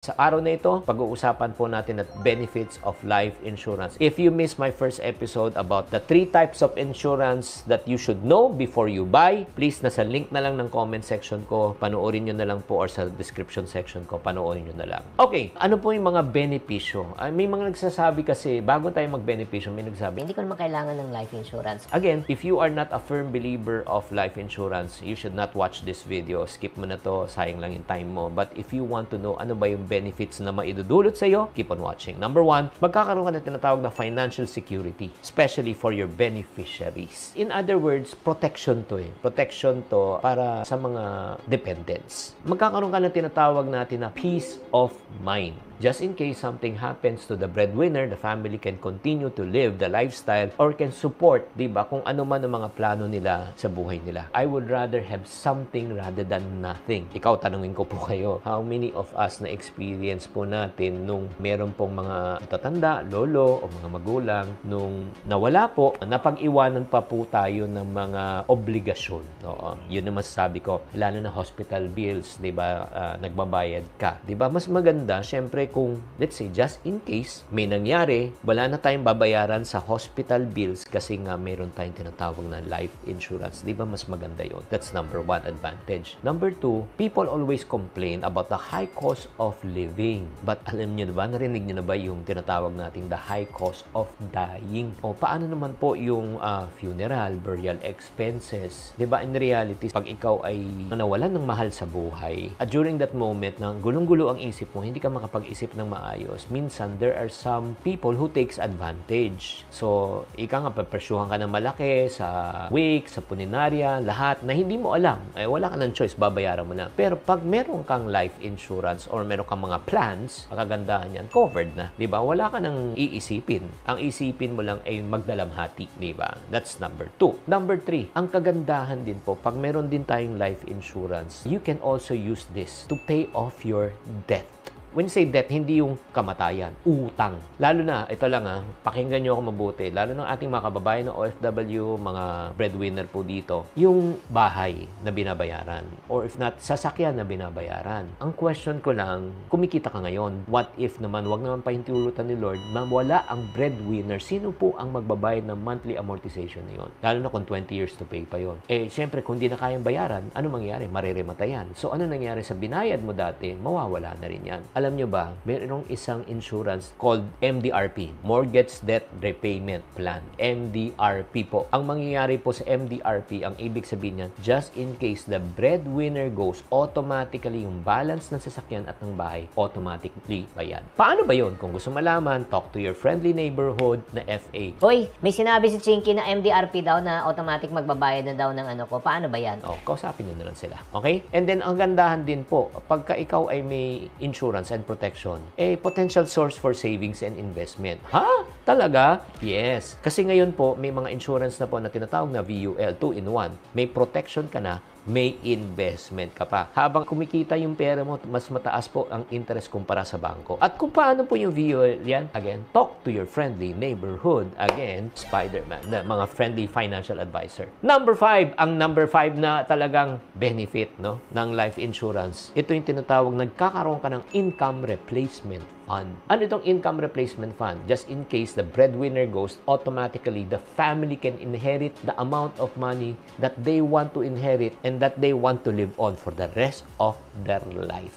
Sa araw na ito, pag-uusapan po natin at benefits of life insurance. If you missed my first episode about the 3 types of insurance that you should know before you buy, please nasa link na lang ng comment section ko, panoorin nyo na lang po or sa description section ko, panoorin nyo na lang. Okay, ano po yung mga benepisyo? May mga nagsasabi kasi, bago tayo mag-benepisyo, may nagsabi, hindi ko naman kailangan ng life insurance. Again, if you are not a firm believer of life insurance, you should not watch this video. Skip mo na to, sayang lang yung time mo. But if you want to know ano ba yung benefits na maidudulot sa iyo, keep on watching. Number 1, magkakaroon ka ng tinatawag na financial security, especially for your beneficiaries. In other words, protection to eh. Protection to para sa mga dependents. Magkakaroon ka ng tinatawag natin na peace of mind. Just in case something happens to the breadwinner, the family can continue to live the lifestyle or can support, di ba, kung ano man ang mga plano nila sa buhay nila. I would rather have something rather than nothing. Ikaw, tanungin ko po kayo, how many of us na experience po natin nung meron pong mga tatanda, lolo o mga magulang, nung nawala po, napag-iwanan pa po tayo ng mga obligasyon. Oo, yun ang masasabi ko. Lalo na hospital bills, di ba, nagbabayad ka. Di ba, mas maganda, syempre, kung, let's say, just in case may nangyari, wala na tayong babayaran sa hospital bills kasi nga meron tayong tinatawag na life insurance. Di ba mas maganda yon? That's number 1 advantage. Number 2, people always complain about the high cost of living. But alam niyo ba, narinig niyo na ba yung tinatawag nating the high cost of dying? O paano naman po yung funeral, burial expenses? Di ba in reality, pag ikaw ay nawalan ng mahal sa buhay, at during that moment na gulong-gulo ang isip mo, hindi ka makapag-isip ng maayos, minsan there are some people who takes advantage. So, ika nga, papresyuhan ka ng malaki sa wake, sa puninarya, lahat na hindi mo alam. Wala ka ng choice, babayaran mo na. Pero pag meron kang life insurance or meron kang mga plans, makagandahan yan, covered na. Diba? Wala ka nang iisipin. Ang isipin mo lang ay magdalamhati. Diba? That's number 2. Number 3, ang kagandahan din po, pag meron din tayong life insurance, you can also use this to pay off your debt. When you say debt, hindi yung kamatayan, utang. Lalo na, ito lang pakinggan nyo ako mabuti, lalo ng ating mga kababayan na OFW, mga breadwinner po dito, yung bahay na binabayaran, or if not, sasakyan na binabayaran. Ang question ko lang, kumikita ka ngayon, what if naman, wag naman pahintulutan ni Lord, wala ang breadwinner, sino po ang magbabayad ng monthly amortization na yun? Lalo na kung 20 years to pay pa yun. Siyempre, kung di na kayang bayaran, ano mangyari? Marirematayan. So, ano nangyari sa binayad mo dati? Mawawala na rin yan. Alam nyo ba, mayroong isang insurance called MDRP, Mortgage Debt Repayment Plan. MDRP po. Ang mangyayari po sa MDRP, ang ibig sabihin niyan, just in case the breadwinner goes, automatically yung balance ng sasakyan at ng bahay, automatically bayad. Paano ba yun? Kung gusto malaman, talk to your friendly neighborhood na FA. Hoy, may sinabi si Chinky na MDRP daw na automatic magbabayad na daw ng ano ko. Paano ba yan? Kausapin nyo na lang sila. Okay? And then, ang gandahan din po, pagka ikaw ay may insurance and protection, potential source for savings and investment. Ha? Talaga? Yes. Kasi ngayon po, may mga insurance na po na tinatawag na VUL, 2-in-1. May protection ka na, may investment ka pa. Habang kumikita yung pera mo, mas mataas po ang interest kumpara sa bangko. At kung paano po yung VUL yan, again, talk to your friendly neighborhood. Again, Spider-Man, na mga friendly financial advisor. Number 5, ang number 5 na talagang benefit ng life insurance. Ito yung tinatawag, nagkakaroon ka ng income replacement fund. Ano itong income replacement fund? Just in case the breadwinner goes, automatically the family can inherit the amount of money that they want to inherit and that they want to live on for the rest of their life.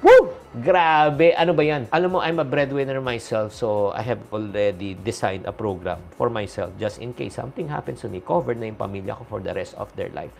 Woo! Grabe! Ano ba yan? Alam mo, I'm a breadwinner myself, so I have already designed a program for myself just in case something happens to me, covered na yung pamilya ko for the rest of their life.